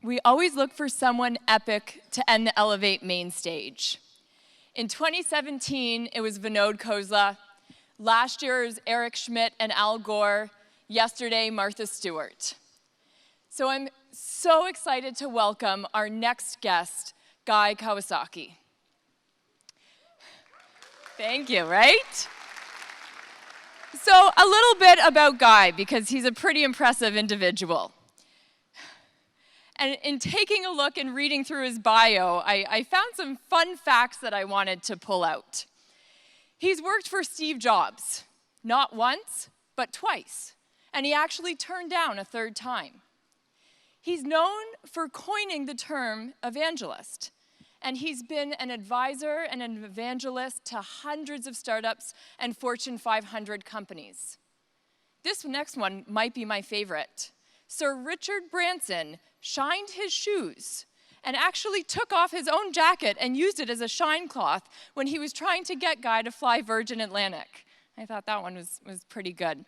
we always look for someone epic to end the Elevate main stage. In 2017, it was Vinod Khosla. Last year, it was Eric Schmidt and Al Gore. Yesterday, Martha Stewart. So I'm so excited to welcome our next guest, Guy Kawasaki. Thank you, right? So a little bit about Guy, because he's a pretty impressive individual. And in taking a look and reading through his bio, I found some fun facts that I wanted to pull out. He's worked for Steve Jobs, not once, but twice. And he actually turned down a third time. He's known for coining the term evangelist. And he's been an advisor and an evangelist to hundreds of startups and Fortune 500 companies. This next one might be my favorite. Sir Richard Branson shined his shoes and actually took off his own jacket and used it as a shine cloth when he was trying to get Guy to fly Virgin Atlantic. I thought that one was pretty good.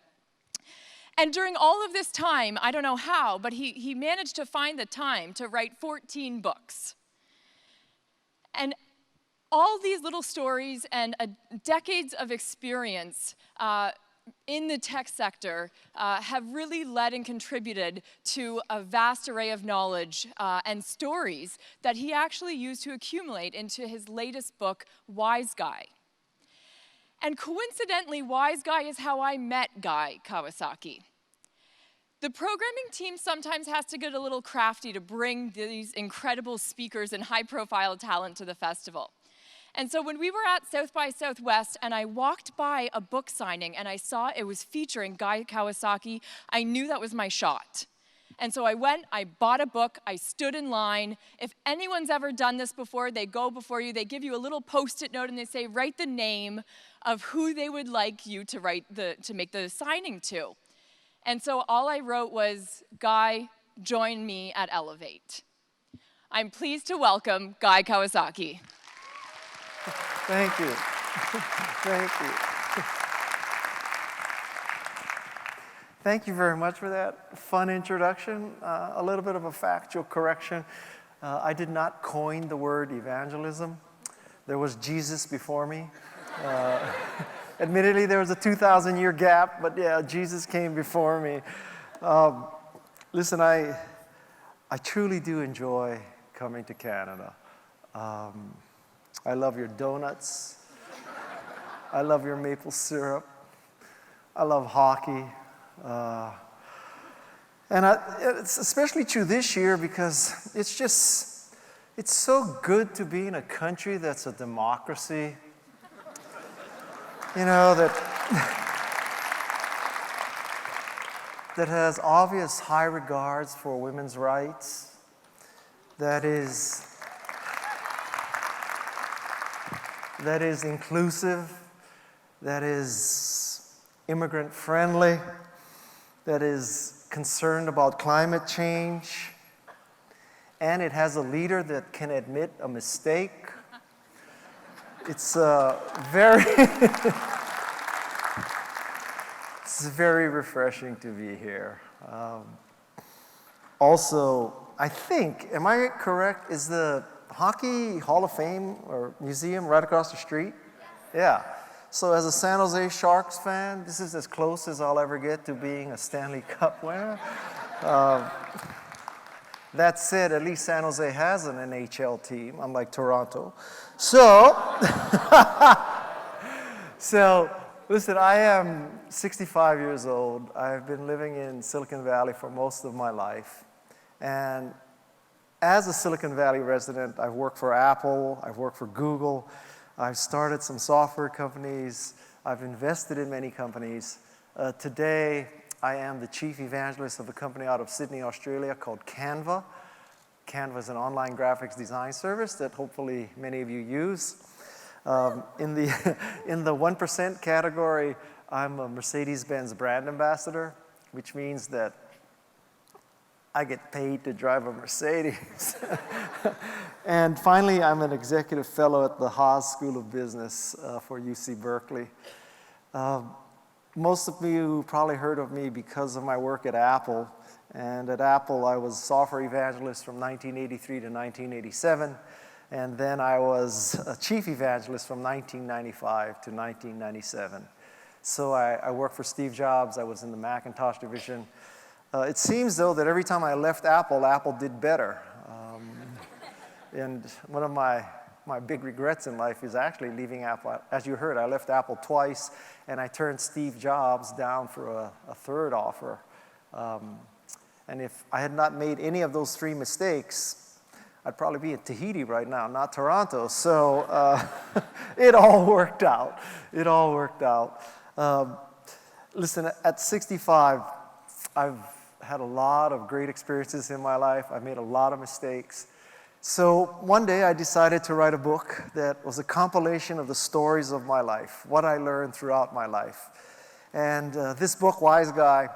And during all of this time, I don't know how, but he managed to find the time to write 14 books. And all these little stories and decades of experience in the tech sector have really led and contributed to a vast array of knowledge and stories that he actually used to accumulate into his latest book, Wise Guy. And coincidentally, Wise Guy is how I met Guy Kawasaki. The programming team sometimes has to get a little crafty to bring these incredible speakers and high-profile talent to the festival. And so when we were at South by Southwest and I walked by a book signing and I saw it was featuring Guy Kawasaki, I knew that was my shot. And so I went, I bought a book, I stood in line. If anyone's ever done this before, they go before you, they give you a little Post-it note and they say, write the name of who they would like you to make the signing to. And so all I wrote was, Guy, join me at Elevate. I'm pleased to welcome Guy Kawasaki. Thank you. Thank you. Thank you very much for that fun introduction. A little bit of a factual correction. I did not coin the word evangelism. There was Jesus before me. Admittedly, there was a 2,000-year gap, but yeah, Jesus came before me. Listen, I truly do enjoy coming to Canada. I love your donuts. I love your maple syrup. I love hockey. And it's especially true this year because it's so good to be in a country that's a democracy. You know, that has obvious high regards for women's rights, that is inclusive, that is immigrant friendly, that is concerned about climate change, and it has a leader that can admit a mistake. It's very refreshing to be here. Also, I think, am I correct, is the Hockey Hall of Fame or museum right across the street? Yeah. So as a San Jose Sharks fan, this is as close as I'll ever get to being a Stanley Cup winner. That said, at least San Jose has an NHL team, unlike Toronto. So, listen, I am 65 years old. I've been living in Silicon Valley for most of my life. And as a Silicon Valley resident, I've worked for Apple, I've worked for Google, I've started some software companies, I've invested in many companies. Today, I am the Chief Evangelist of a company out of Sydney, Australia called Canva. Canva is an online graphics design service that hopefully many of you use. In the 1% category, I'm a Mercedes-Benz brand ambassador, which means that I get paid to drive a Mercedes. And finally, I'm an executive fellow at the Haas School of Business for UC Berkeley. most of you probably heard of me because of my work at Apple. And at Apple, I was software evangelist from 1983 to 1987. And then I was a chief evangelist from 1995 to 1997. So I worked for Steve Jobs. I was in the Macintosh division. It seems, though, that every time I left Apple, Apple did better. And one of my big regrets in life is actually leaving Apple. As you heard, I left Apple twice, and I turned Steve Jobs down for a third offer. And if I had not made any of those three mistakes, I'd probably be in Tahiti right now, not Toronto. So it all worked out. It all worked out. Listen, at 65, I've had a lot of great experiences in my life. I've made a lot of mistakes. So one day I decided to write a book that was a compilation of the stories of my life, what I learned throughout my life. And this book, Wise Guy,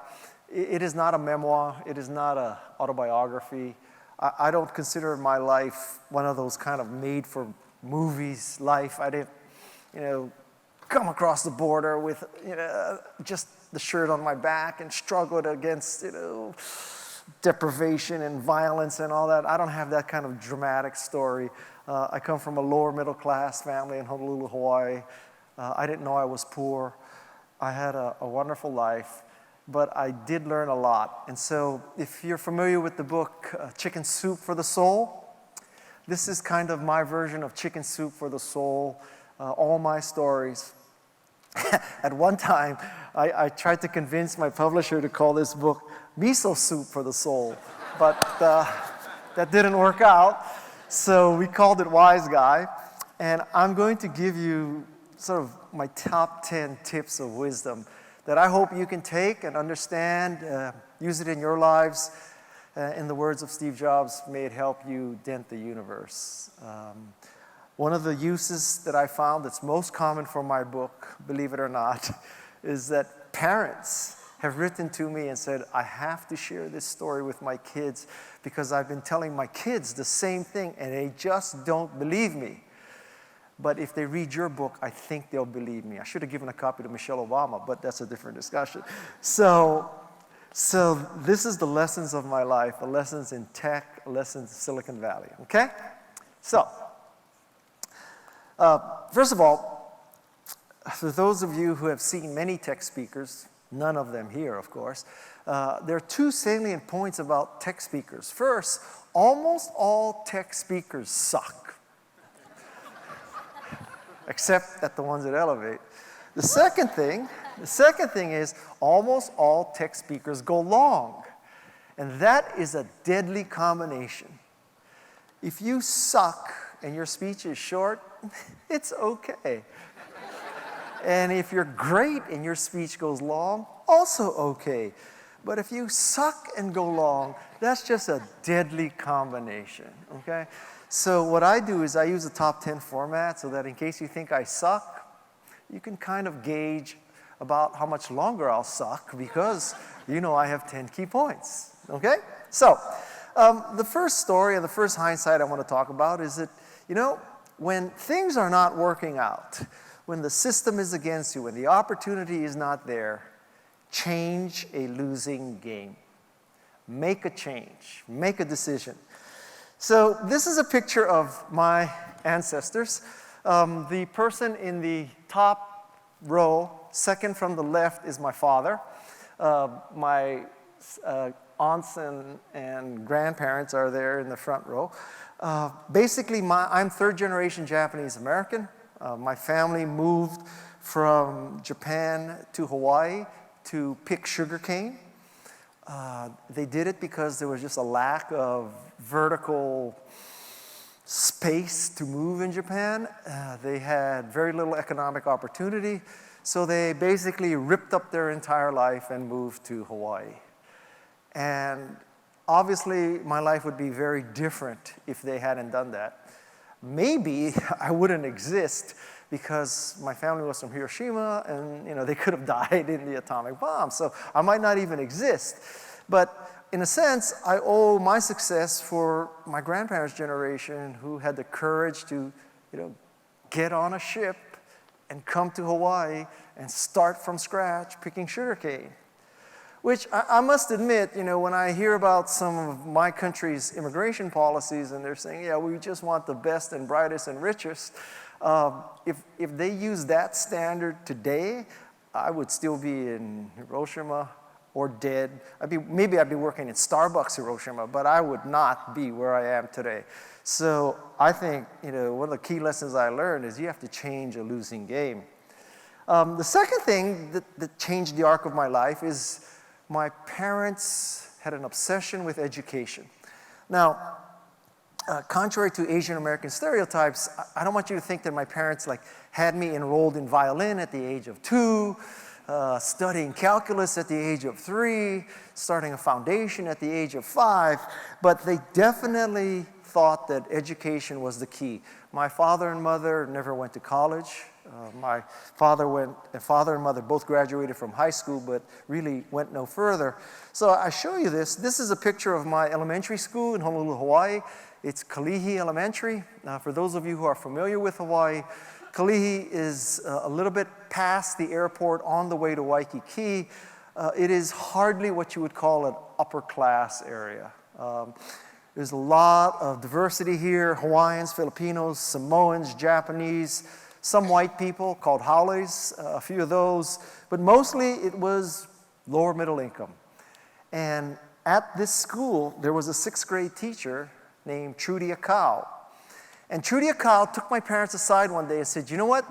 it is not a memoir. It is not an autobiography. I don't consider my life one of those kind of made-for-movies life. I didn't, come across the border with, just the shirt on my back and struggled against, deprivation and violence and all that. I don't have that kind of dramatic story. I come from a lower middle class family in Honolulu, Hawaii. I didn't know I was poor. I had a wonderful life, but I did learn a lot. And so if you're familiar with the book Chicken Soup for the Soul, this is kind of my version of Chicken Soup for the Soul, all my stories. At one time, I tried to convince my publisher to call this book Miso Soup for the Soul, but that didn't work out. So we called it Wise Guy, and I'm going to give you sort of my top 10 tips of wisdom that I hope you can take and understand, use it in your lives. In the words of Steve Jobs, may it help you dent the universe. One of the uses that I found that's most common for my book, believe it or not, is that parents have written to me and said, I have to share this story with my kids because I've been telling my kids the same thing and they just don't believe me. But if they read your book, I think they'll believe me. I should have given a copy to Michelle Obama, but that's a different discussion. So this is the lessons of my life, the lessons in tech, lessons in Silicon Valley, okay? So, first of all, for those of you who have seen many tech speakers, none of them here, of course, there are two salient points about tech speakers. First, almost all tech speakers suck, except at the ones that Elevate. The second thing is almost all tech speakers go long, and that is a deadly combination. If you suck and your speech is short, it's okay. And if you're great and your speech goes long, also okay. But if you suck and go long, that's just a deadly combination, okay? So what I do is I use the top 10 format so that in case you think I suck, you can kind of gauge about how much longer I'll suck because I have 10 key points, okay? So the first story and the first hindsight I want to talk about is that, when things are not working out, when the system is against you, when the opportunity is not there, change a losing game. Make a change. Make a decision. So this is a picture of my ancestors. The person in the top row, second from the left, is my father. My aunts and grandparents are there in the front row. Basically, I'm third generation Japanese American. My family moved from Japan to Hawaii to pick sugarcane. They did it because there was just a lack of vertical space to move in Japan. They had very little economic opportunity, so they basically ripped up their entire life and moved to Hawaii. And obviously, my life would be very different if they hadn't done that. Maybe I wouldn't exist because my family was from Hiroshima and they could have died in the atomic bomb. So I might not even exist. But in a sense, I owe my success for my grandparents' generation who had the courage to get on a ship and come to Hawaii and start from scratch picking sugarcane. Which I must admit, when I hear about some of my country's immigration policies and they're saying, yeah, we just want the best and brightest and richest, if they use that standard today, I would still be in Hiroshima or dead. Maybe I'd be working in Starbucks Hiroshima, but I would not be where I am today. So I think, one of the key lessons I learned is you have to change a losing game. The second thing that changed the arc of my life is my parents had an obsession with education. Now, contrary to Asian American stereotypes, I don't want you to think that my parents had me enrolled in violin at the age of 2, studying calculus at the age of 3, starting a foundation at the age of 5, but they definitely thought that education was the key. My father and mother never went to college. My father and mother both graduated from high school, but really went no further. So I show you this. This is a picture of my elementary school in Honolulu, Hawaii. It's Kalihi Elementary. For those of you who are familiar with Hawaii, Kalihi is a little bit past the airport on the way to Waikiki. It is hardly what you would call an upper class area. There's a lot of diversity here: Hawaiians, Filipinos, Samoans, Japanese, some white people called haoles, a few of those, but mostly it was lower middle income. And at this school, there was a 6th grade teacher named Trudy Akau. And Trudy Akau took my parents aside one day and said, you know what?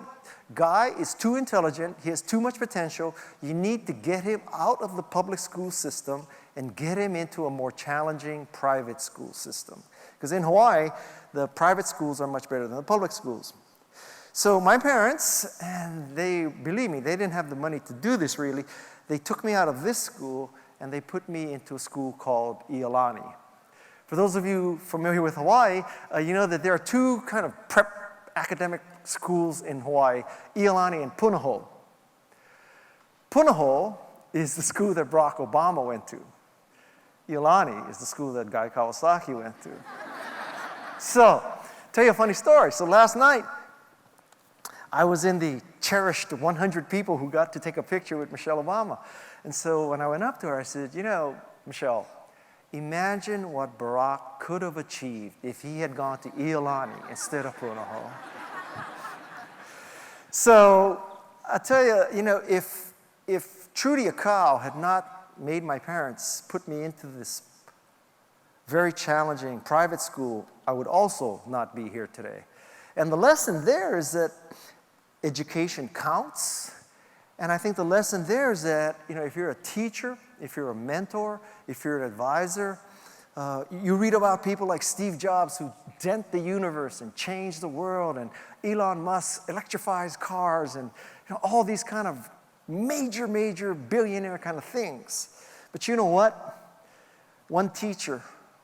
Guy is too intelligent, he has too much potential, you need to get him out of the public school system and get him into a more challenging private school system. Because in Hawaii, the private schools are much better than the public schools. So my parents, and believe me, they didn't have the money to do this really, they took me out of this school and they put me into a school called Iolani. For those of you familiar with Hawaii, you know that there are 2 kind of prep academic schools in Hawaii, Iolani and Punahou. Punahou is the school that Barack Obama went to. Iolani is the school that Guy Kawasaki went to. So, tell you a funny story. So last night, I was in the cherished 100 people who got to take a picture with Michelle Obama. And so when I went up to her, I said, Michelle, imagine what Barack could have achieved if he had gone to Iolani instead of Punahou. So I tell you, if Trudy Akau had not made my parents put me into this very challenging private school, I would also not be here today. And the lesson there is that education counts. And I think the lesson there is that, if you're a teacher, if you're a mentor, if you're an advisor, you read about people like Steve Jobs who dent the universe and change the world, and Elon Musk electrifies cars, and all these kind of major billionaire kind of things. But you know what? One teacher,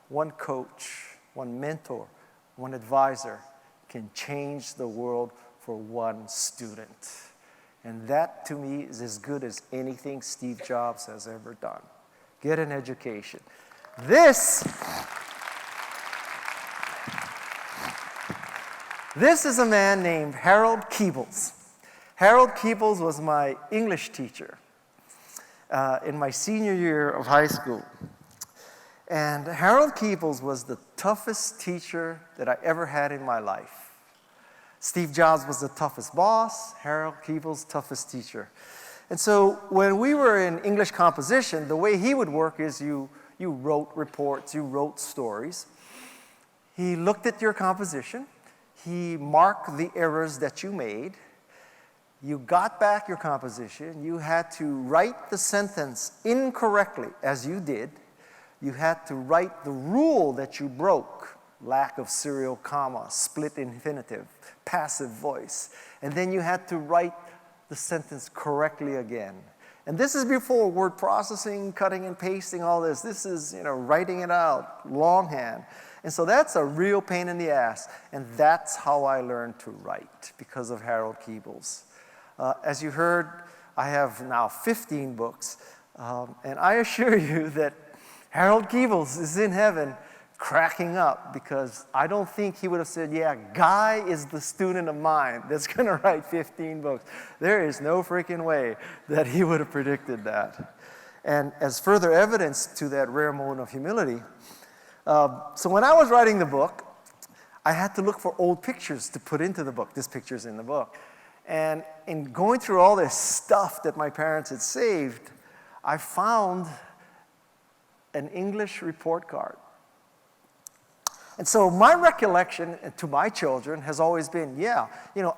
one coach, one mentor, one advisor can change the world for one student. And that, to me, is as good as anything Steve Jobs has ever done. Get an education. This is a man named Harold Keebles. Harold Keebles was my English teacher in my senior year of high school. And Harold Keebles was the toughest teacher that I ever had in my life. Steve Jobs was the toughest boss, Harold Keebles, toughest teacher. And so when we were in English composition, the way he would work is you wrote reports, you wrote stories. He looked at your composition, he marked the errors that you made, you got back your composition, you had to write the sentence incorrectly, as you did. You had to write the rule that you broke. Lack of serial comma, split infinitive, passive voice. And then you had to write the sentence correctly again. And this is before word processing, cutting and pasting, all this. This is, writing it out, longhand. And so that's a real pain in the ass. And that's how I learned to write, because of Harold Keebles. As you heard, I have now 15 books. And I assure you that Harold Keebles is in heaven cracking up because I don't think he would have said, yeah, Guy is the student of mine that's going to write 15 books. There is no freaking way that he would have predicted that. And as further evidence to that rare moment of humility, so when I was writing the book, I had to look for old pictures to put into the book. This picture's in the book. And in going through all this stuff that my parents had saved, I found an English report card. And so my recollection to my children has always been, yeah,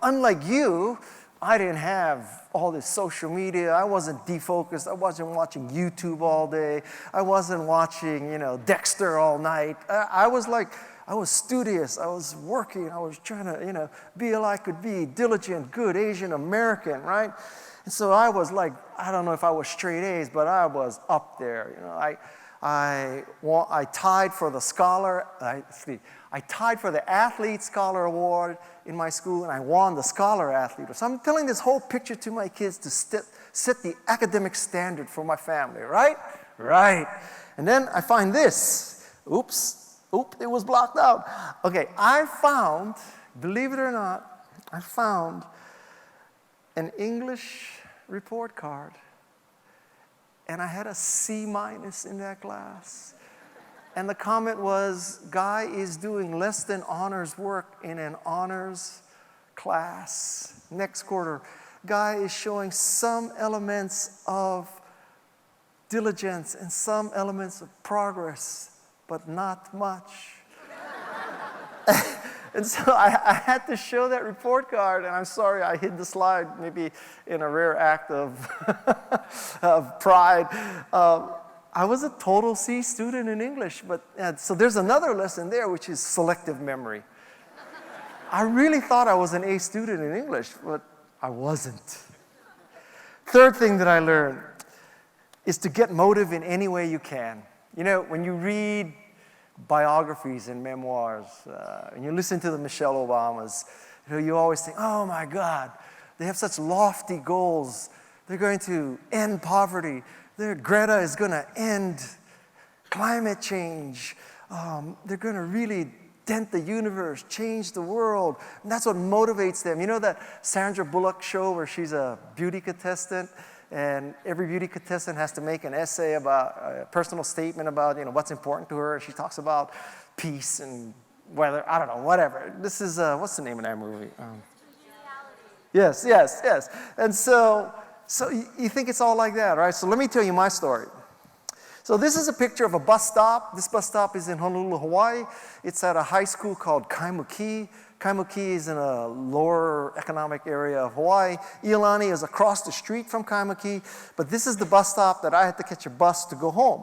unlike you, I didn't have all this social media. I wasn't defocused. I wasn't watching YouTube all day. I wasn't watching, Dexter all night. I was studious. I was working. I was trying to, be all I could be, diligent, good Asian American, right? And so I was like, I don't know if I was straight A's, but I was up there. I tied for the I tied for the Athlete Scholar Award in my school, and I won the Scholar Athlete. So I'm telling this whole picture to my kids to set the academic standard for my family, right? Right. And then I find this. Oops, it was blocked out. Okay, I found, believe it or not, an English report card. And I had a C- in that class. And the comment was, Guy is doing less than honors work in an honors class. Next quarter, Guy is showing some elements of diligence and some elements of progress, but not much. And so I had to show that report card, and I'm sorry I hid the slide, maybe in a rare act of, of pride. I was a total C student in English, but so there's another lesson there, which is selective memory. I really thought I was an A student in English, but I wasn't. Third thing that I learned is to get motive in any way you can. When you read biographies and memoirs, and you listen to the Michelle Obamas, you always think, oh my God, they have such lofty goals. They're going to end poverty. Greta is going to end climate change. They're going to really dent the universe, change the world. And that's what motivates them. You know that Sandra Bullock show where she's a beauty contestant? And every beauty contestant has to make an essay about a personal statement about, what's important to her. She talks about peace and whether, I don't know, whatever. This is, what's the name of that movie? Yes. And so you think it's all like that, right? So let me tell you my story. So this is a picture of a bus stop. This bus stop is in Honolulu, Hawaii. It's at a high school called Kaimuki. Kaimuki is in a lower economic area of Hawaii. Iolani is across the street from Kaimuki, but this is the bus stop that I had to catch a bus to go home.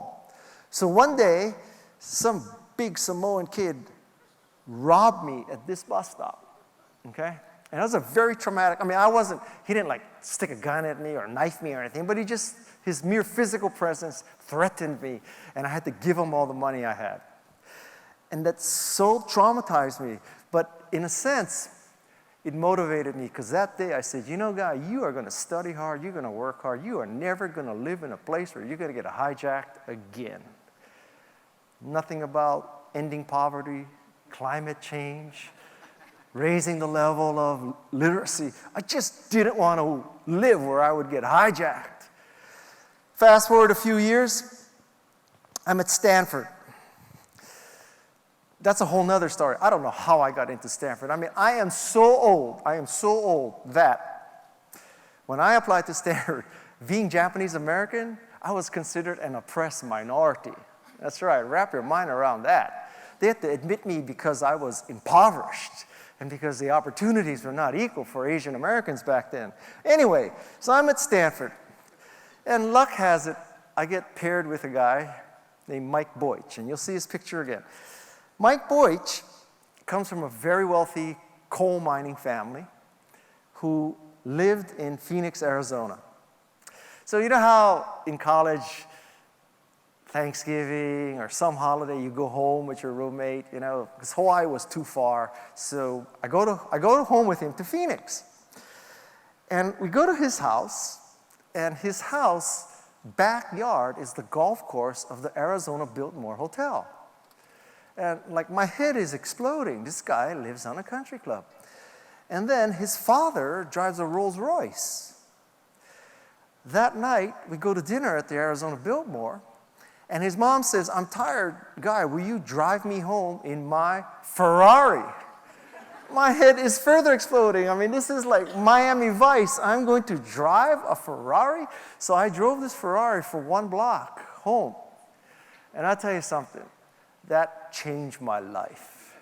So one day, some big Samoan kid robbed me at this bus stop, okay? And it was a very traumatic, he didn't stick a gun at me or knife me or anything, but his mere physical presence threatened me, and I had to give him all the money I had. And that so traumatized me. But in a sense, it motivated me because that day I said, Guy, you are going to study hard. You're going to work hard. You are never going to live in a place where you're going to get hijacked again. Nothing about ending poverty, climate change, raising the level of literacy. I just didn't want to live where I would get hijacked. Fast forward a few years, I'm at Stanford. That's a whole nother story. I don't know how I got into Stanford. I am so old that when I applied to Stanford, being Japanese American, I was considered an oppressed minority. That's right, wrap your mind around that. They had to admit me because I was impoverished and because the opportunities were not equal for Asian Americans back then. Anyway, so I'm at Stanford, and luck has it, I get paired with a guy named Mike Boych, and you'll see his picture again. Mike Boych comes from a very wealthy coal mining family who lived in Phoenix, Arizona. So you know how in college, Thanksgiving or some holiday, you go home with your roommate, because Hawaii was too far. So I go to home with him to Phoenix. And we go to his house, and his house backyard is the golf course of the Arizona Biltmore Hotel. And like my head is exploding. This guy lives on a country club. And then his father drives a Rolls Royce. That night, we go to dinner at the Arizona Biltmore, and his mom says, I'm tired, Guy, will you drive me home in my Ferrari? My head is further exploding. I mean, this is like Miami Vice. I'm going to drive a Ferrari? So I drove this Ferrari for 1 block home. And I'll tell you something, that changed my life.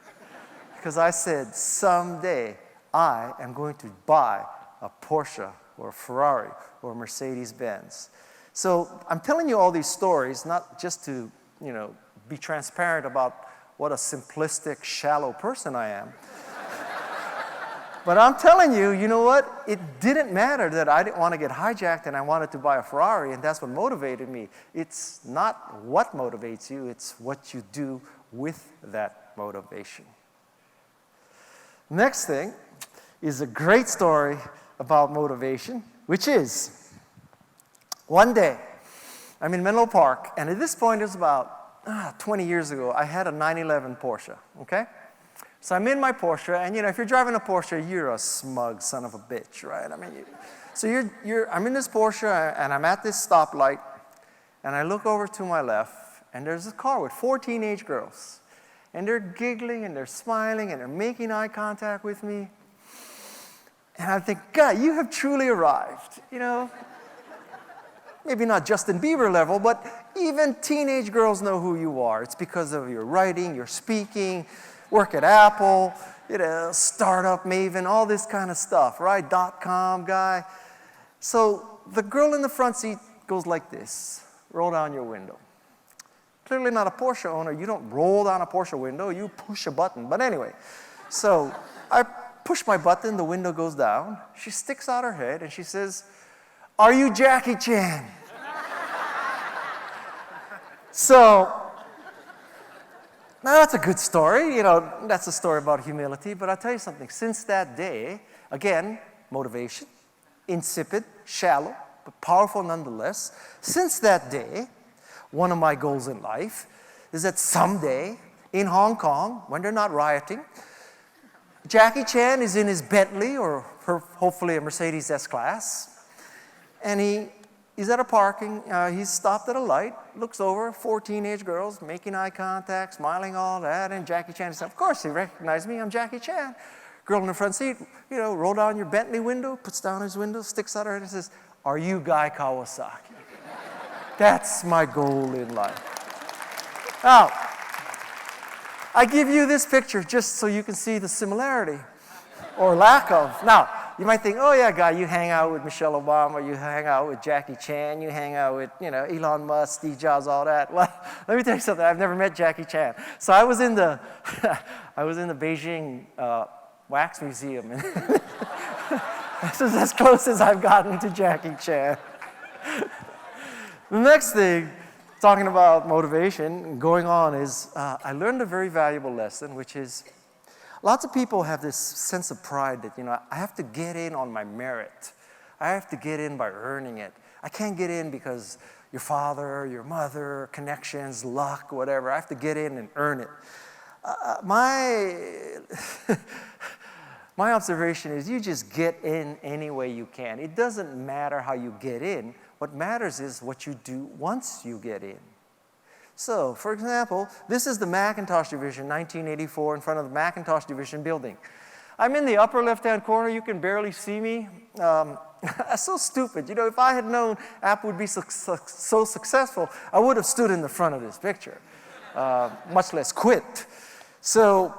Because I said, someday I am going to buy a Porsche or a Ferrari or a Mercedes-Benz. So I'm telling you all these stories, not just to, be transparent about what a simplistic, shallow person I am. But I'm telling you, you know what? It didn't matter that I didn't want to get hijacked and I wanted to buy a Ferrari, and that's what motivated me. It's not what motivates you, it's what you do with that motivation. Next thing is a great story about motivation, which is one day I'm in Menlo Park, and at this point it was about 20 years ago. I had a 911 Porsche, okay? So I'm in my Porsche, and if you're driving a Porsche, you're a smug son of a bitch, right? I mean, I'm in this Porsche, and I'm at this stoplight, and I look over to my left, and there's a car with 4 teenage girls, and they're giggling, and they're smiling, and they're making eye contact with me, and I think, God, you have truly arrived, Maybe not Justin Bieber level, but even teenage girls know who you are. It's because of your writing, your speaking, work at Apple, startup maven, all this kind of stuff, right? .com guy. So the girl in the front seat goes like this. Roll down your window. Clearly not a Porsche owner. You don't roll down a Porsche window. You push a button. But anyway, so I push my button. The window goes down. She sticks out her head and she says, "Are you Jackie Chan?" So now that's a good story. That's a story about humility. But I'll tell you something. Since that day, again, motivation, insipid, shallow, but powerful nonetheless. Since that day, one of my goals in life is that someday in Hong Kong, when they're not rioting, Jackie Chan is in his Bentley or hopefully a Mercedes S-Class, and he's at a parking, he's stopped at a light, looks over, 4 teenage girls making eye contact, smiling, all that, and Jackie Chan says, of course, he recognized me, I'm Jackie Chan. Girl in the front seat, roll down your Bentley window, puts down his window, sticks out her head and says, "Are you Guy Kawasaki?" That's my goal in life. Now, I give you this picture just so you can see the similarity, or lack of. Now, you might think, oh yeah, Guy, you hang out with Michelle Obama, you hang out with Jackie Chan, you hang out with, Elon Musk, Steve Jobs, all that. Well, let me tell you something, I've never met Jackie Chan. So I was in the, Beijing Wax Museum. And this is as close as I've gotten to Jackie Chan. The next thing, talking about motivation, going on is, I learned a very valuable lesson, which is, lots of people have this sense of pride that, I have to get in on my merit. I have to get in by earning it. I can't get in because your father, your mother, connections, luck, whatever. I have to get in and earn it. My observation is you just get in any way you can. It doesn't matter how you get in. What matters is what you do once you get in. So, for example, this is the Macintosh division, 1984, in front of the Macintosh division building. I'm in the upper left-hand corner. You can barely see me. That's so stupid. If I had known Apple would be so successful, I would have stood in the front of this picture, much less quit. So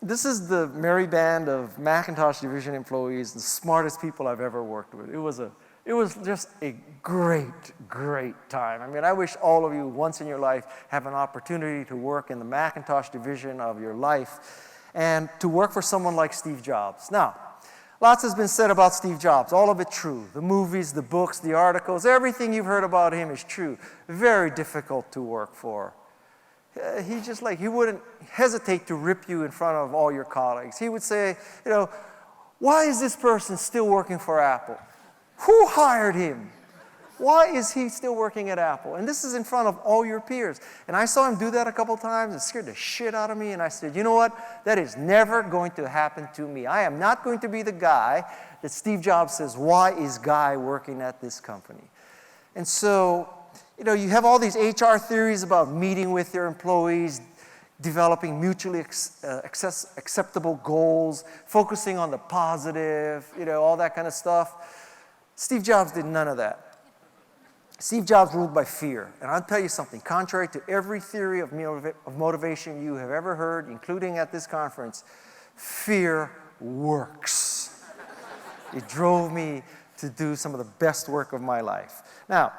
this is the merry band of Macintosh division employees, the smartest people I've ever worked with. It was just a great, great time. I mean, I wish all of you once in your life have an opportunity to work in the Macintosh division of your life and to work for someone like Steve Jobs. Now, lots has been said about Steve Jobs, all of it true. The movies, the books, the articles, everything you've heard about him is true. Very difficult to work for. He wouldn't hesitate to rip you in front of all your colleagues. He would say, why is this person still working for Apple? Who hired him? Why is he still working at Apple? And this is in front of all your peers. And I saw him do that a couple times. It scared the shit out of me. And I said, you know what? That is never going to happen to me. I am not going to be the guy that Steve Jobs says, why is Guy working at this company? And so, you know, you have all these HR theories about meeting with your employees, developing mutually acceptable goals, focusing on the positive, you know, all that kind of stuff. Steve Jobs did none of that. Steve Jobs ruled by fear. And I'll tell you something, contrary to every theory of motivation you have ever heard, including at this conference, fear works. It drove me to do some of the best work of my life. Now,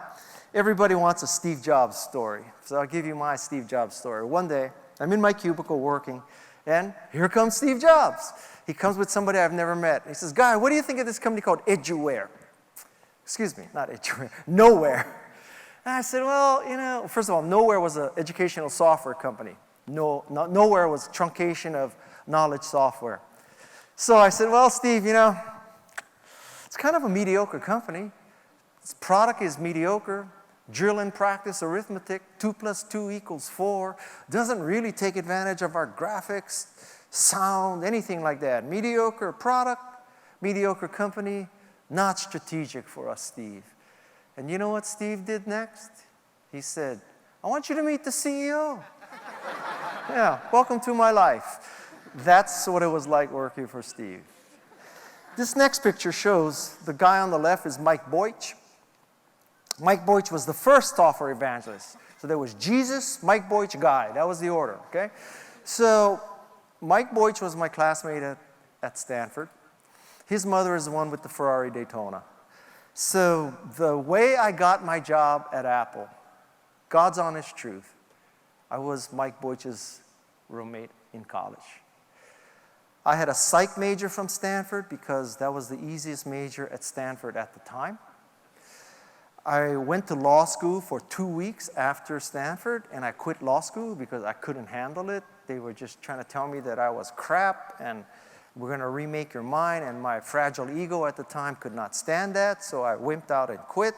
everybody wants a Steve Jobs story, so I'll give you my Steve Jobs story. One day, I'm in my cubicle working, and here comes Steve Jobs. He comes with somebody I've never met. He says, Guy, what do you think of this company called Eduware? Excuse me, not Eduware, Nowhere. And I said, well, you know, first of all, Nowhere was an educational software company. Nowhere was truncation of knowledge software. So I said, well, Steve, you know, it's kind of a mediocre company. Its product is mediocre. Drill and practice arithmetic, 2 + 2 = 4. Doesn't really take advantage of our graphics, sound, anything like that. Mediocre product, mediocre company, not strategic for us, Steve. And you know what Steve did next? He said, I want you to meet the CEO. Yeah, welcome to my life. That's what it was like working for Steve. This next picture shows the guy on the left is Mike Boich. Mike Boich was the first software evangelist. So there was Jesus, Mike Boich, Guy. That was the order, okay? So Mike Boich was my classmate at Stanford. His mother is the one with the Ferrari Daytona. So the way I got my job at Apple, God's honest truth, I was Mike Boich's roommate in college. I had a psych major from Stanford because that was the easiest major at Stanford at the time. I went to law school for 2 weeks after Stanford, and I quit law school because I couldn't handle it. They were just trying to tell me that I was crap, and we're going to remake your mind, and my fragile ego at the time could not stand that, so I wimped out and quit.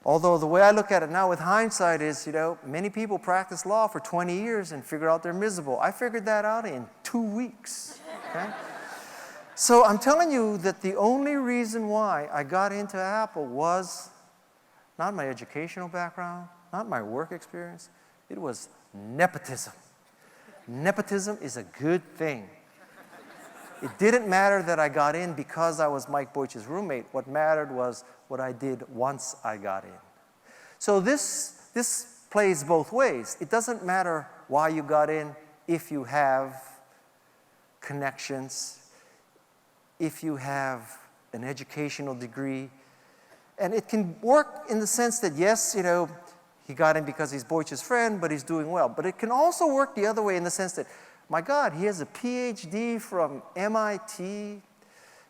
Although the way I look at it now with hindsight is, you know, many people practice law for 20 years and figure out they're miserable. I figured that out in 2 weeks, okay? So I'm telling you that the only reason why I got into Apple was not my educational background, not my work experience. It was nepotism. Nepotism is a good thing. It didn't matter that I got in because I was Mike Boich's roommate. What mattered was what I did once I got in. So this plays both ways. It doesn't matter why you got in if you have connections, if you have an educational degree. And it can work in the sense that, yes, you know, he got in because he's Boich's friend, but he's doing well. But it can also work the other way in the sense that, my God, he has a PhD from MIT.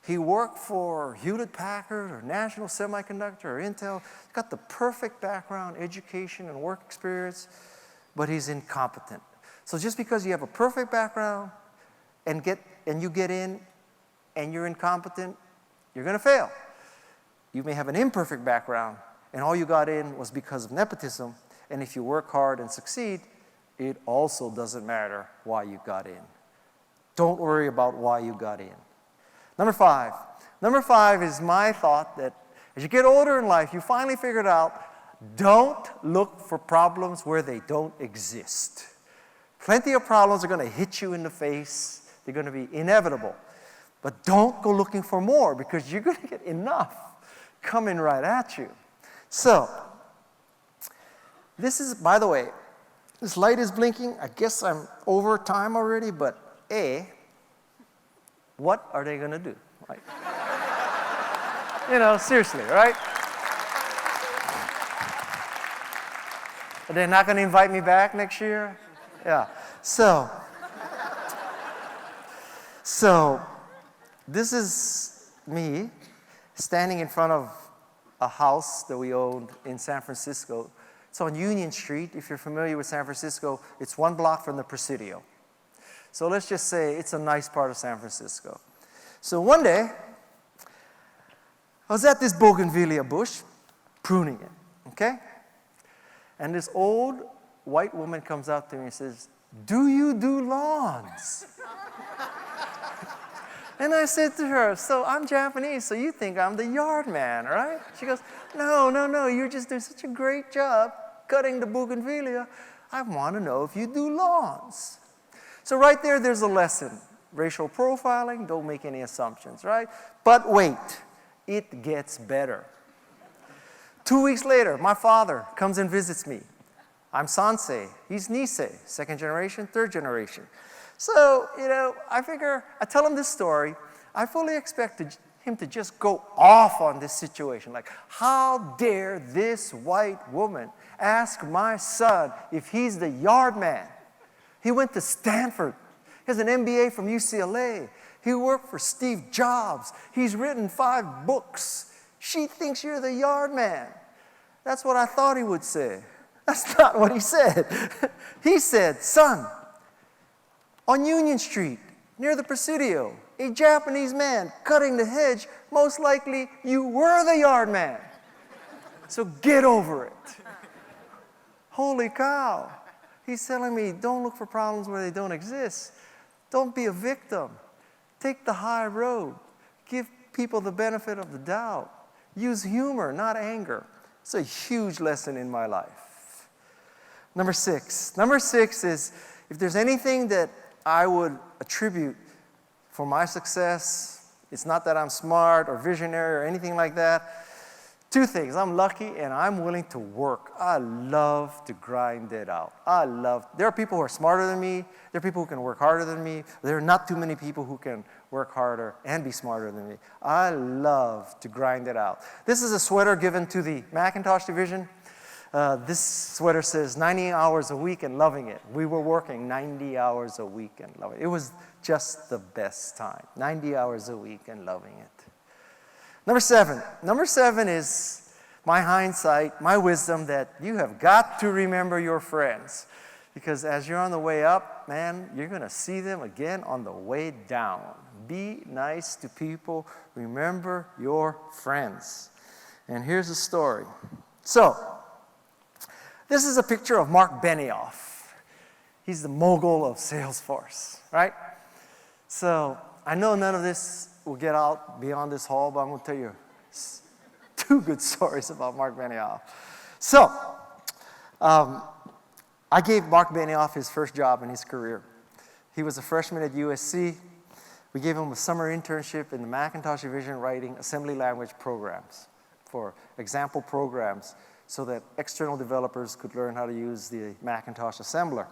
He worked for Hewlett-Packard or National Semiconductor or Intel. He's got the perfect background, education, and work experience, but he's incompetent. So just because you have a perfect background and you get in and you're incompetent, you're going to fail. You may have an imperfect background, and all you got in was because of nepotism, and if you work hard and succeed, it also doesn't matter why you got in. Don't worry about why you got in. Number 5. Number 5 is my thought that as you get older in life, you finally figured out, don't look for problems where they don't exist. Plenty of problems are going to hit you in the face. They're going to be inevitable. But don't go looking for more because you're going to get enough coming right at you. So, this is, by the way, this light is blinking. I guess I'm over time already, but A, what are they going to do? Like, you know, seriously, right? Are they not going to invite me back next year? Yeah. So this is me standing in front of a house that we owned in San Francisco. It's on Union Street. If you're familiar with San Francisco, it's 1 block from the Presidio. So let's just say it's a nice part of San Francisco. So one day, I was at this bougainvillea bush, pruning it, okay? And this old white woman comes out to me and says, "Do you do lawns?" And I said to her, "So I'm Japanese, so you think I'm the yard man, right?" She goes, No, you're just doing such a great job cutting the bougainvillea. I want to know if you do lawns. So right there's a lesson. Racial profiling, don't make any assumptions, right? But wait, it gets better. 2 weeks later, my father comes and visits me. I'm Sansei, he's Nisei, second generation, third generation. So, I figure, I tell him this story, I fully expected him to just go off on this situation. Like, how dare this white woman ask my son if he's the yard man? He went to Stanford. He has an MBA from UCLA. He worked for Steve Jobs. He's written 5 books. She thinks you're the yard man. That's what I thought he would say. That's not what he said. He said, "Son, on Union Street, near the Presidio, a Japanese man cutting the hedge, most likely you were the yard man. So get over it." Holy cow. He's telling me, don't look for problems where they don't exist. Don't be a victim. Take the high road. Give people the benefit of the doubt. Use humor, not anger. It's a huge lesson in my life. Number 6. Number 6 is, if there's anything that I would attribute for my success, it's not that I'm smart or visionary or anything like that. 2 things. I'm lucky and I'm willing to work. I love to grind it out. There are people who are smarter than me. There are people who can work harder than me. There are not too many people who can work harder and be smarter than me. I love to grind it out. This is a sweater given to the Macintosh division. This sweater says 90 hours a week and loving it. We were working 90 hours a week and loving it. It was just the best time. 90 hours a week and loving it. Number 7. Number 7 is my hindsight, my wisdom that you have got to remember your friends. Because as you're on the way up, man, you're going to see them again on the way down. Be nice to people. Remember your friends. And here's the story. So, this is a picture of Marc Benioff. He's the mogul of Salesforce, right? So, I know none of this will get out beyond this hall, but I'm going to tell you 2 good stories about Marc Benioff. So, I gave Marc Benioff his first job in his career. He was a freshman at USC. We gave him a summer internship in the Macintosh division writing assembly language programs for example programs so that external developers could learn how to use the Macintosh assembler.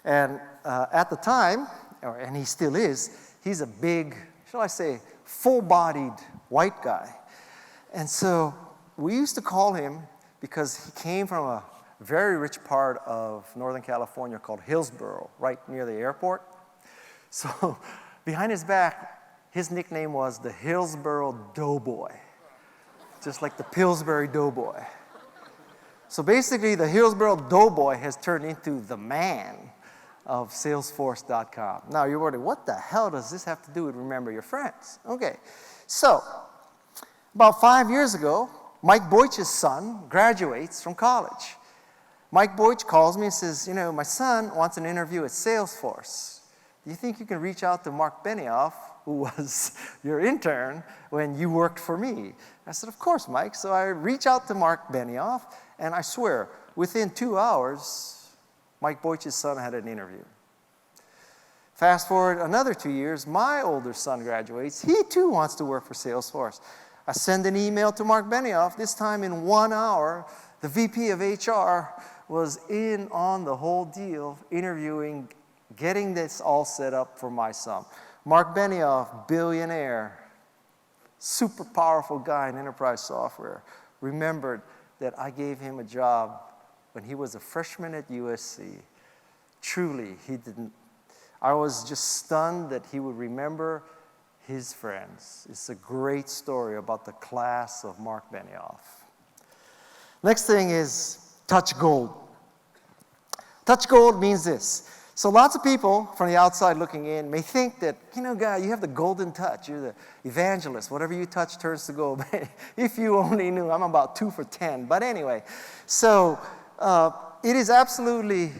And at the time, and he still is, he's a big, shall I say, full-bodied white guy. And so we used to call him, because he came from a very rich part of Northern California called Hillsborough, right near the airport. So behind his back, his nickname was the Hillsborough Doughboy, just like the Pillsbury Doughboy. So basically, the Hillsborough Doughboy has turned into the man of Salesforce.com. Now you're wondering, what the hell does this have to do with remember your friends? Okay, so about 5 years ago, Mike Boych's son graduates from college. Mike Boych calls me and says, my son wants an interview at Salesforce. Do you think you can reach out to Marc Benioff, who was your intern when you worked for me? I said, of course, Mike. So I reach out to Marc Benioff, and I swear, within 2 hours, Mike Boych's son had an interview. Fast forward another 2 years, my older son graduates. He too wants to work for Salesforce. I send an email to Marc Benioff. This time in 1 hour, the VP of HR was in on the whole deal, interviewing, getting this all set up for my son. Marc Benioff, billionaire, super powerful guy in enterprise software, remembered that I gave him a job when he was a freshman at USC. Truly, he didn't. I was just stunned that he would remember his friends. It's a great story about the class of Marc Benioff. Next thing is touch gold. Touch gold means this. So lots of people from the outside looking in may think that, guy, you have the golden touch. You're the evangelist. Whatever you touch turns to gold. If you only knew, I'm about 2 for 10. But anyway, so it is absolutely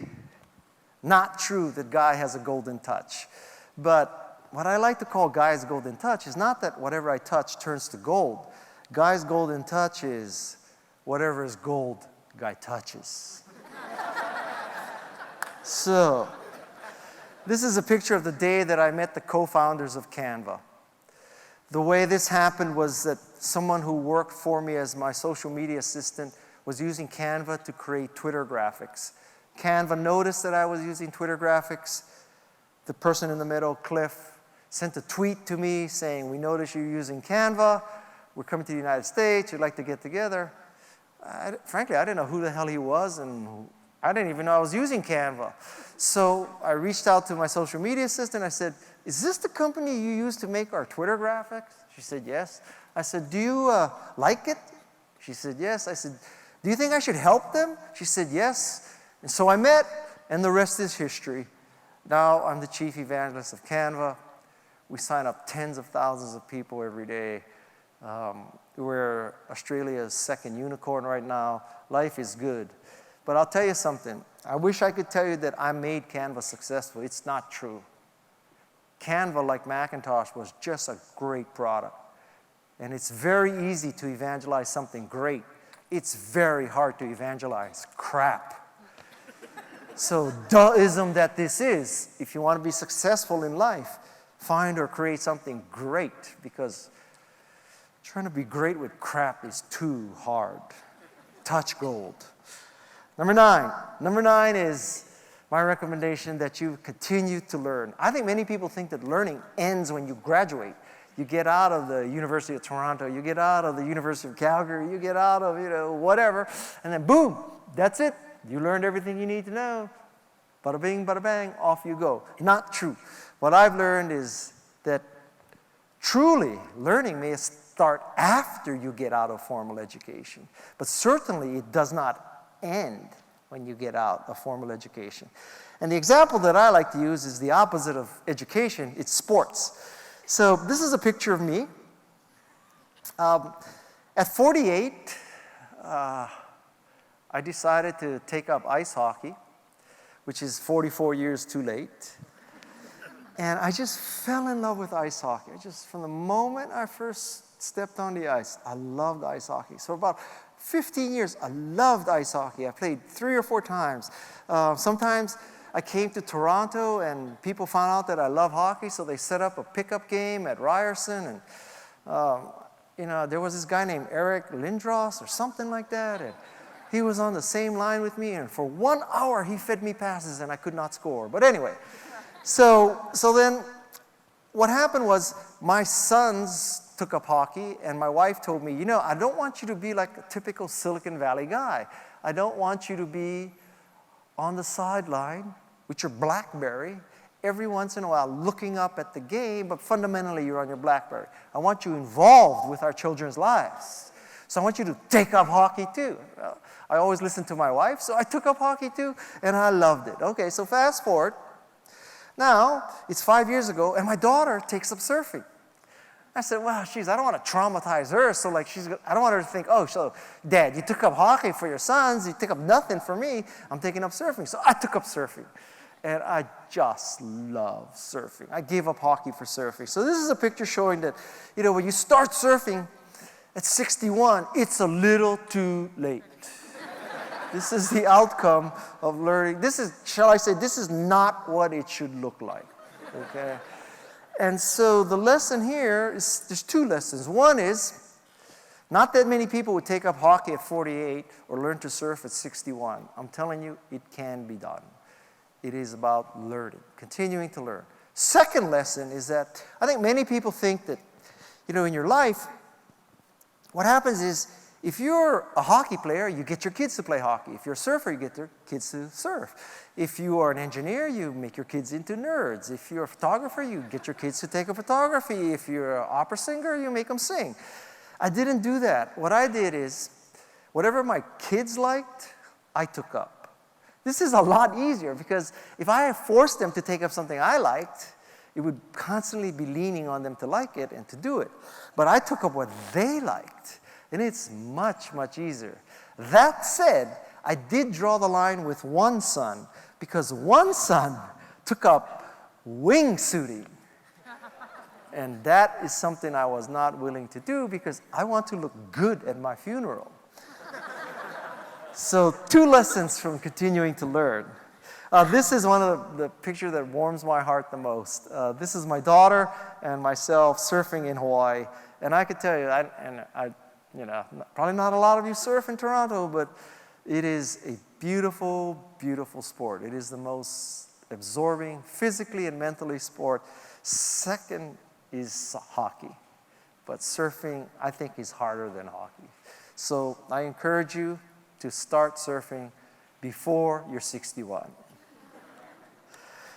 not true that Guy has a golden touch. But what I like to call Guy's golden touch is not that whatever I touch turns to gold. Guy's golden touch is whatever is gold, Guy touches. So, this is a picture of the day that I met the co-founders of Canva. The way this happened was that someone who worked for me as my social media assistant was using Canva to create Twitter graphics. Canva noticed that I was using Twitter graphics. The person in the middle, Cliff, sent a tweet to me saying, "We noticed you're using Canva. We're coming to the United States. We'd like to get together." Frankly, I didn't know who the hell he was, and I didn't even know I was using Canva. So I reached out to my social media assistant. I said, "Is this the company you use to make our Twitter graphics?" She said, "Yes." I said, "Do you like it?" She said, "Yes." I said, "Do you think I should help them?" She said, "Yes." And so I met, and the rest is history. Now I'm the Chief Evangelist of Canva. We sign up tens of thousands of people every day. We're Australia's second unicorn right now. Life is good. But I'll tell you something. I wish I could tell you that I made Canva successful. It's not true. Canva, like Macintosh, was just a great product. And it's very easy to evangelize something great. It's very hard to evangelize crap. So, duhism that this is, if you want to be successful in life, find or create something great, because trying to be great with crap is too hard. Touch gold. Number 9. Number 9 is my recommendation that you continue to learn. I think many people think that learning ends when you graduate. You get out of the University of Toronto, you get out of the University of Calgary, you get out of, whatever, and then boom, that's it. You learned everything you need to know. Bada bing, bada bang, off you go. Not true. What I've learned is that truly learning may start after you get out of formal education, but certainly it does not end when you get out of formal education. And the example that I like to use is the opposite of education. It's sports. So this is a picture of me. At 48, I decided to take up ice hockey, which is 44 years too late. And I just fell in love with ice hockey. From the moment I first stepped on the ice, I loved ice hockey. So about 15 years, I loved ice hockey. I played 3 or 4 times. Sometimes I came to Toronto and people found out that I love hockey, so they set up a pickup game at Ryerson. And, there was this guy named Eric Lindros or something like that. And he was on the same line with me, and for 1 hour he fed me passes and I could not score. But anyway, so then what happened was my sons took up hockey, and my wife told me, I don't want you to be like a typical Silicon Valley guy. I don't want you to be on the sideline with your BlackBerry every once in a while looking up at the game, but fundamentally you're on your BlackBerry. I want you involved with our children's lives. So I want you to take up hockey too. Well, I always listen to my wife, so I took up hockey too, and I loved it. Okay, so fast forward. Now, it's 5 years ago, and my daughter takes up surfing. I said, well, I don't want to traumatize her, so I don't want her to think, oh, so Dad, you took up hockey for your sons, you took up nothing for me, I'm taking up surfing. So I took up surfing, and I just love surfing. I gave up hockey for surfing. So this is a picture showing that, when you start surfing at 61, it's a little too late. This is the outcome of learning. This is not what it should look like, okay? And so the lesson here is, there's 2 lessons. One is, not that many people would take up hockey at 48 or learn to surf at 61. I'm telling you, it can be done. It is about learning, continuing to learn. Second lesson is that I think many people think that, in your life, what happens is, if you're a hockey player, you get your kids to play hockey. If you're a surfer, you get your kids to surf. If you are an engineer, you make your kids into nerds. If you're a photographer, you get your kids to take up photography. If you're an opera singer, you make them sing. I didn't do that. What I did is, whatever my kids liked, I took up. This is a lot easier because if I had forced them to take up something I liked, it would constantly be leaning on them to like it and to do it. But I took up what they liked, and it's much, much easier. That said, I did draw the line with one son because one son took up wingsuiting. And that is something I was not willing to do because I want to look good at my funeral. So 2 lessons from continuing to learn. This is one of the pictures that warms my heart the most. This is my daughter and myself surfing in Hawaii. And I could tell you, probably not a lot of you surf in Toronto, but it is a beautiful, beautiful sport. It is the most absorbing, physically and mentally sport. Second is hockey. But surfing, I think, is harder than hockey. So I encourage you to start surfing before you're 61.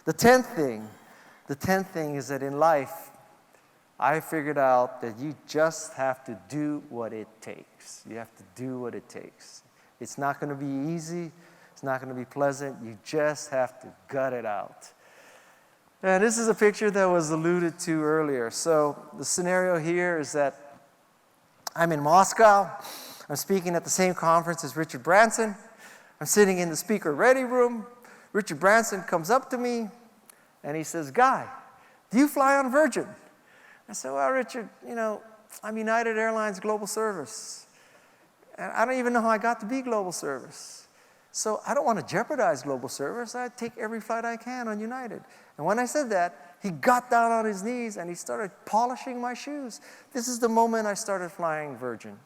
The 10th thing is that in life, I figured out that you just have to do what it takes. You have to do what it takes. It's not going to be easy. It's not going to be pleasant. You just have to gut it out. And this is a picture that was alluded to earlier. So the scenario here is that I'm in Moscow. I'm speaking at the same conference as Richard Branson. I'm sitting in the speaker ready room. Richard Branson comes up to me and he says, "Guy, do you fly on Virgin?" I said, "Well, Richard, I'm United Airlines Global Service. And I don't even know how I got to be Global Service. So I don't want to jeopardize Global Service. I take every flight I can on United." And when I said that, he got down on his knees and he started polishing my shoes. This is the moment I started flying Virgin.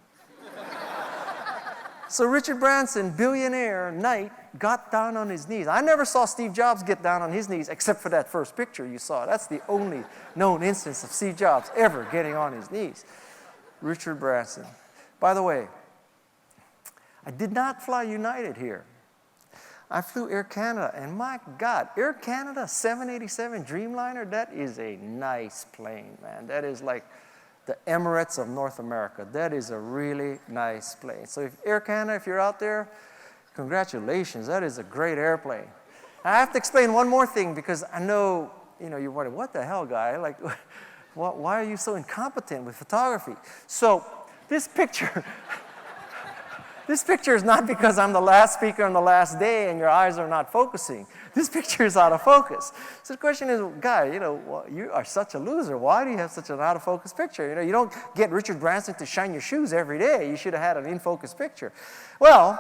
So Richard Branson, billionaire, knight, got down on his knees. I never saw Steve Jobs get down on his knees except for that first picture you saw. That's the only known instance of Steve Jobs ever getting on his knees. Richard Branson. By the way, I did not fly United here. I flew Air Canada, and my God, Air Canada 787 Dreamliner, that is a nice plane, man. That is like the Emirates of North America. That is a really nice plane. So if Air Canada, if you're out there, congratulations. That is a great airplane. I have to explain one more thing because I know, you're wondering, what the hell, Guy? Like, why are you so incompetent with photography? So this picture, this picture is not because I'm the last speaker on the last day and your eyes are not focusing. This picture is out of focus. So the question is, Guy, you are such a loser. Why do you have such an out of focus picture? You don't get Richard Branson to shine your shoes every day. You should have had an in focus picture. Well,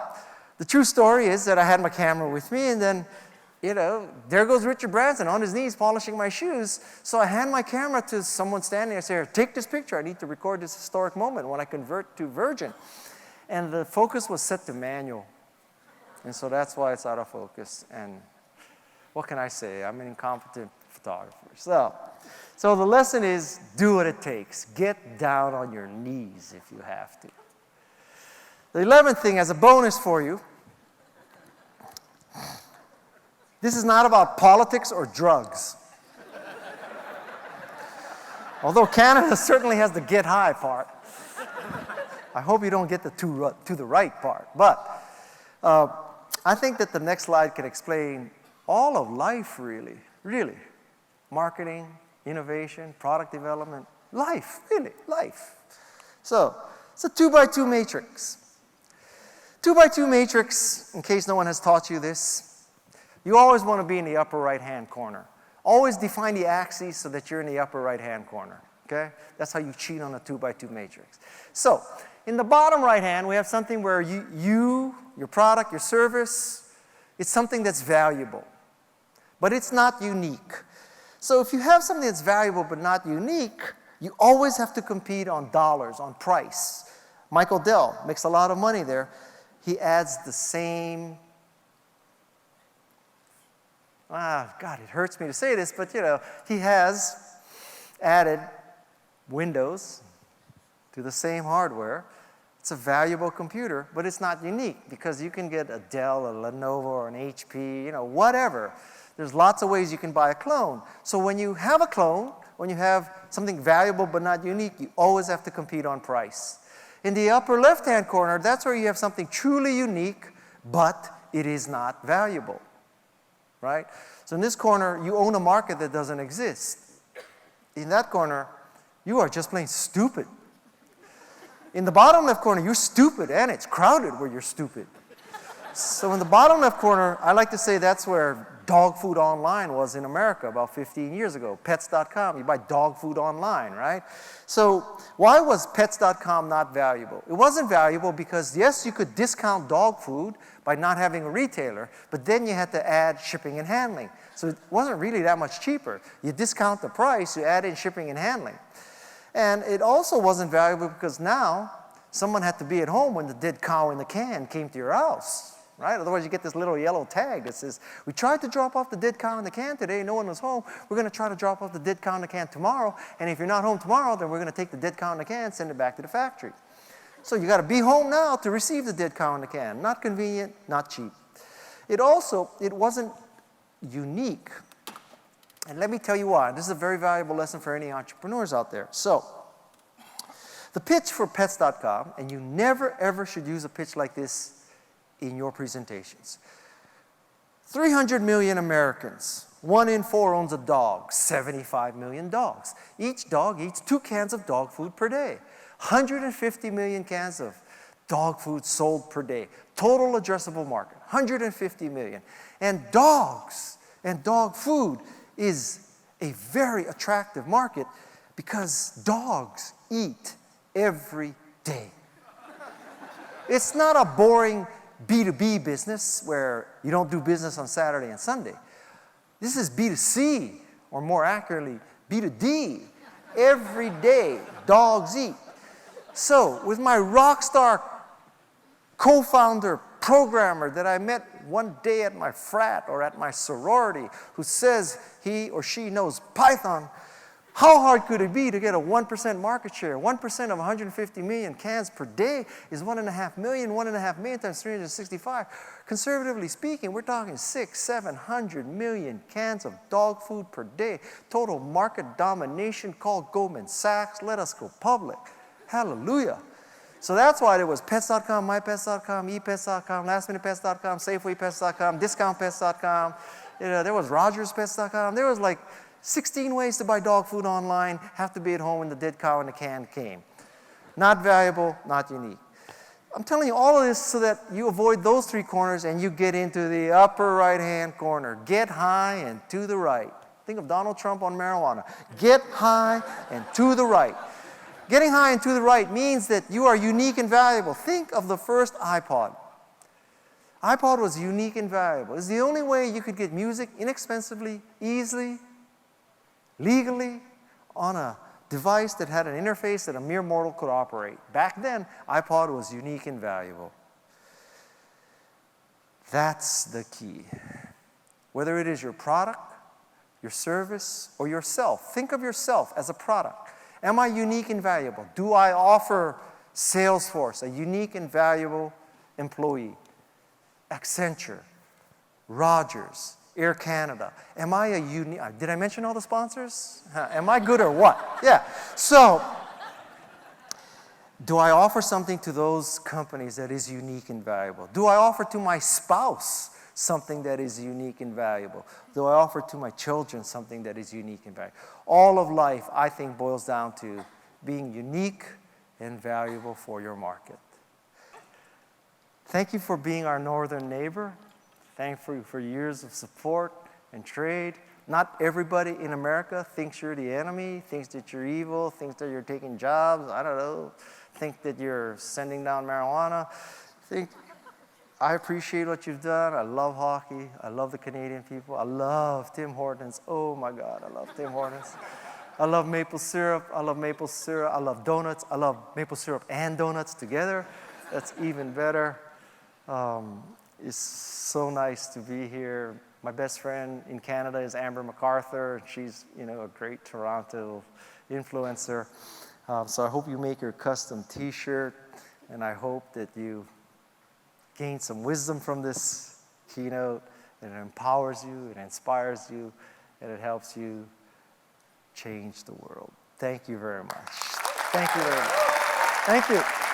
the true story is that I had my camera with me and then, there goes Richard Branson on his knees polishing my shoes. So I hand my camera to someone standing there. I say, "Here, take this picture. I need to record this historic moment when I convert to Virgin." And the focus was set to manual. And so that's why it's out of focus. And what can I say? I'm an incompetent photographer. So the lesson is, do what it takes. Get down on your knees if you have to. The 11th thing, as a bonus for you, this is not about politics or drugs. Although Canada certainly has the get high part. I hope you don't get the to the right part. But I think that the next slide can explain all of life, really. Marketing, innovation, product development, life. So it's a 2x2 matrix. 2x2 matrix, in case no one has taught you this, you always want to be in the upper right-hand corner. Always define the axes so that you're in the upper right-hand corner. Okay? That's how you cheat on a 2x2 matrix. So, in the bottom right hand, we have something where your product, your service, it's something that's valuable. But it's not unique. So if you have something that's valuable but not unique, you always have to compete on dollars, on price. Michael Dell makes a lot of money there. He adds the same, God, it hurts me to say this, but he has added Windows to the same hardware. It's a valuable computer, but it's not unique because you can get a Dell, a Lenovo, or an HP, whatever. There's lots of ways you can buy a clone. So when you have a clone, when you have something valuable but not unique, you always have to compete on price. In the upper left-hand corner, that's where you have something truly unique, but it is not valuable, right? So in this corner, you own a market that doesn't exist. In that corner, you are just plain stupid. In the bottom left corner, you're stupid, and it's crowded where you're stupid. So in the bottom left corner, I like to say that's where dog food online was in America about 15 years ago. Pets.com, you buy dog food online, right? So why was Pets.com not valuable? It wasn't valuable because, yes, you could discount dog food by not having a retailer, but then you had to add shipping and handling. So it wasn't really that much cheaper. You discount the price, you add in shipping and handling. And it also wasn't valuable because now someone had to be at home when the dead cow in the can came to your house, right? Otherwise you get this little yellow tag that says, we tried to drop off the dead cow in the can today, no one was home. We're going to try to drop off the dead cow in the can tomorrow, and if you're not home tomorrow, then we're going to take the dead cow in the can and send it back to the factory. So you got to be home now to receive the dead cow in the can. Not convenient, not cheap. It wasn't unique. And let me tell you why. This is a very valuable lesson for any entrepreneurs out there. So, the pitch for Pets.com, and you never ever should use a pitch like this in your presentations. 300 million Americans, 1 in 4 owns a dog, 75 million dogs. Each dog eats 2 cans of dog food per day. 150 million cans of dog food sold per day. Total addressable market, 150 million. And dogs and dog food is a very attractive market because dogs eat every day. It's not a boring B2B business where you don't do business on Saturday and Sunday. This is B2C, or more accurately, B2D. Every day, dogs eat. So, with my rock star co-founder, programmer that I met one day at my frat or at my sorority who says he or she knows Python, how hard could it be to get a 1% market share? 1% of 150 million cans per day is 1.5 million. 1.5 million times 365. Conservatively speaking, we're talking 600-700 million cans of dog food per day. Total market domination. Call Goldman Sachs. Let us go public. Hallelujah. So that's why there was Pets.com, MyPets.com, ePets.com, LastMinutePets.com, SafewayPets.com, DiscountPets.com. There was RogersPets.com. There was like 16 ways to buy dog food online, have to be at home when the dead cow in the can came. Not valuable, not unique. I'm telling you all of this so that you avoid those 3 corners and you get into the upper right-hand corner. Get high and to the right. Think of Donald Trump on marijuana. Get high and to the right. Getting high and to the right means that you are unique and valuable. Think of the first iPod. iPod was unique and valuable. It's the only way you could get music inexpensively, easily, legally, on a device that had an interface that a mere mortal could operate. Back then, iPod was unique and valuable. That's the key. Whether it is your product, your service, or yourself, think of yourself as a product. Am I unique and valuable? Do I offer Salesforce, a unique and valuable employee? Accenture, Rogers, Air Canada. Am I a unique, did I mention all the sponsors? Am I good or what? Yeah. So, do I offer something to those companies that is unique and valuable? Do I offer to my spouse something that is unique and valuable? Do I offer to my children something that is unique and valuable? All of life, I think, boils down to being unique and valuable for your market. Thank you for being our northern neighbor. Thank you for years of support and trade. Not everybody in America thinks you're the enemy, thinks that you're evil, thinks that you're taking jobs, I don't know, think that you're sending down marijuana. I appreciate what you've done. I love hockey. I love the Canadian people. I love Tim Hortons. Oh my God, I love Tim Hortons. I love maple syrup. I love maple syrup. I love donuts. I love maple syrup and donuts together. That's even better. It's so nice to be here. My best friend in Canada is Amber MacArthur. She's, a great Toronto influencer. So I hope you make your custom T-shirt, and I hope that you gain some wisdom from this keynote, and it empowers you, it inspires you, and it helps you change the world. Thank you very much. Thank you very much. Thank you.